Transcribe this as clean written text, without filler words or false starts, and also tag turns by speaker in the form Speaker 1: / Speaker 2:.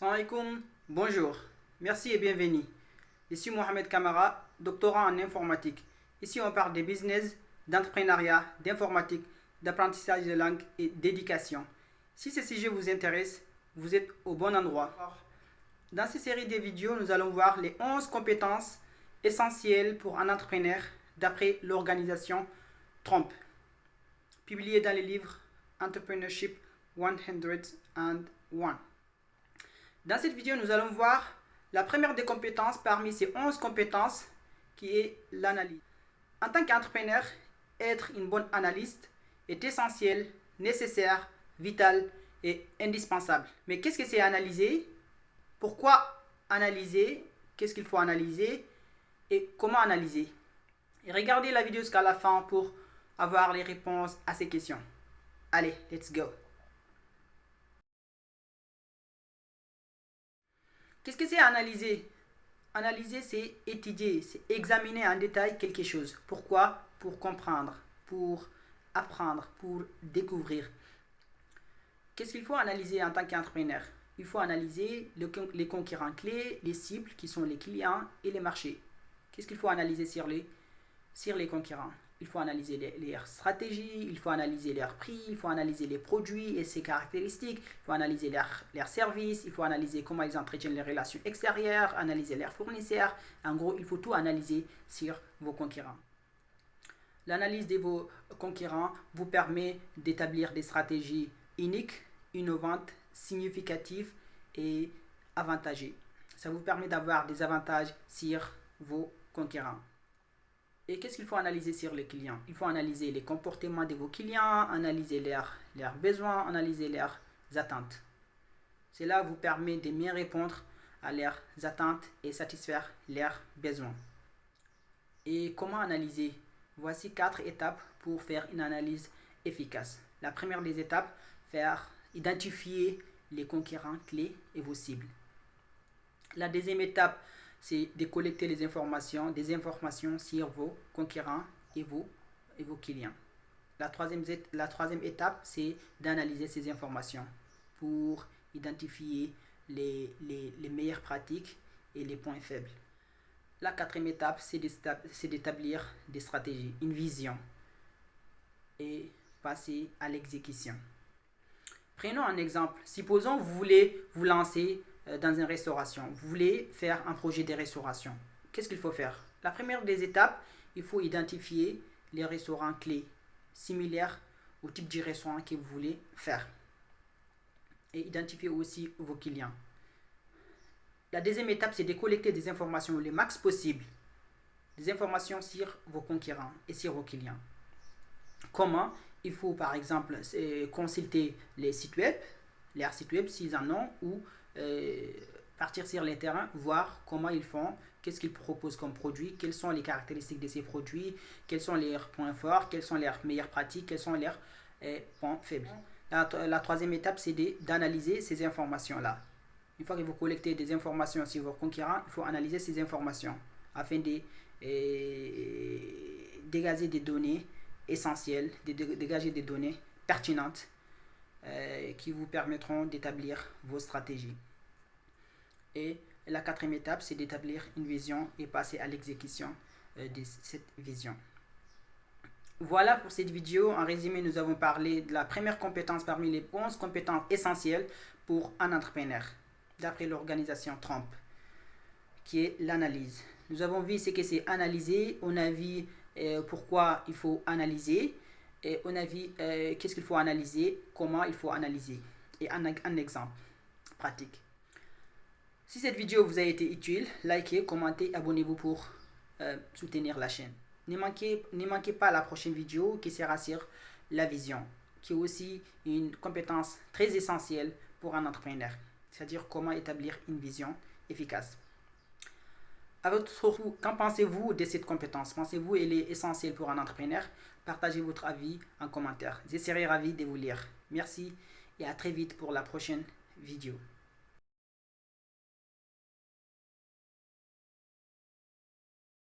Speaker 1: Salam alaikum, bonjour, merci et bienvenue. Je suis Mohamed Kamara, doctorant en informatique. Ici, on parle de business, d'entrepreneuriat, d'informatique, d'apprentissage de langue et d'éducation. Si ce sujet vous intéresse, vous êtes au bon endroit. Dans cette série de vidéos, nous allons voir les 11 compétences essentielles pour un entrepreneur d'après l'organisation Trump, publié dans le livre Entrepreneurship 101. Dans cette vidéo, nous allons voir la première des compétences parmi ces 11 compétences qui est l'analyse. En tant qu'entrepreneur, être une bonne analyste est essentiel, nécessaire, vital et indispensable. Mais qu'est-ce que c'est analyser? Pourquoi analyser? Qu'est-ce qu'il faut analyser? Et comment analyser? Et regardez la vidéo jusqu'à la fin pour avoir les réponses à ces questions. Allez, let's go! Qu'est-ce que c'est analyser? Analyser, c'est étudier, c'est examiner en détail quelque chose. Pourquoi? Pour comprendre, pour apprendre, pour découvrir. Qu'est-ce qu'il faut analyser en tant qu'entrepreneur? Il faut analyser les concurrents clés, les cibles qui sont les clients et les marchés. Qu'est-ce qu'il faut analyser sur les concurrents? Il faut analyser leurs stratégies, il faut analyser leurs prix, il faut analyser les produits et ses caractéristiques, il faut analyser leurs services, il faut analyser comment ils entretiennent les relations extérieures, analyser leurs fournisseurs. En gros, il faut tout analyser sur vos concurrents. L'analyse de vos concurrents vous permet d'établir des stratégies uniques, innovantes, significatives et avantageuses. Ça vous permet d'avoir des avantages sur vos concurrents. Et qu'est-ce qu'il faut analyser sur les clients? Il faut analyser les comportements de vos clients, analyser leurs besoins, analyser leurs attentes. Cela vous permet de mieux répondre à leurs attentes et satisfaire leurs besoins. Et comment analyser? Voici 4 étapes pour faire une analyse efficace. La première des étapes, identifier les concurrents clés et vos cibles. La deuxième étape, c'est de collecter des informations sur vos concurrents et vos clients. La troisième étape, c'est d'analyser ces informations pour identifier les meilleures pratiques et les points faibles. La quatrième étape, c'est d'établir des stratégies, une vision et passer à l'exécution. Prenons un exemple. Supposons que vous voulez vous lancer dans une restauration. Vous voulez faire un projet de restauration. Qu'est-ce qu'il faut faire? La première des étapes, il faut identifier les restaurants clés similaires au type de restaurant que vous voulez faire. Et identifier aussi vos clients. La deuxième étape, c'est de collecter des informations le max possible. Des informations sur vos concurrents et sur vos clients. Comment? Il faut par exemple consulter les sites web, leurs sites web s'ils en ont, ou partir sur les terrains, voir comment ils font, qu'est-ce qu'ils proposent comme produits, quelles sont les caractéristiques de ces produits, quels sont leurs points forts, quelles sont leurs meilleures pratiques, quels sont leurs points faibles. La troisième étape, c'est d'analyser ces informations-là. Une fois que vous collectez des informations sur vos concurrents, il faut analyser ces informations afin de dégager des données essentielles, de dégager des données pertinentes qui vous permettront d'établir vos stratégies. Et la quatrième étape, c'est d'établir une vision et passer à l'exécution de cette vision. Voilà pour cette vidéo. En résumé, nous avons parlé de la première compétence parmi les 11 compétences essentielles pour un entrepreneur, d'après l'organisation Trump, qui est l'analyse. Nous avons vu ce que c'est analyser, on a vu pourquoi il faut analyser, et on a vu qu'est-ce qu'il faut analyser, comment il faut analyser, et un exemple pratique. Si cette vidéo vous a été utile, likez, commentez, abonnez-vous pour soutenir la chaîne. Ne manquez pas la prochaine vidéo qui sera sur la vision, qui est aussi une compétence très essentielle pour un entrepreneur, c'est-à-dire comment établir une vision efficace. À votre tour, qu'en pensez-vous de cette compétence? Pensez-vous qu'elle est essentielle pour un entrepreneur? Partagez votre avis en commentaire. Je serai ravi de vous lire. Merci et à très vite pour la prochaine vidéo.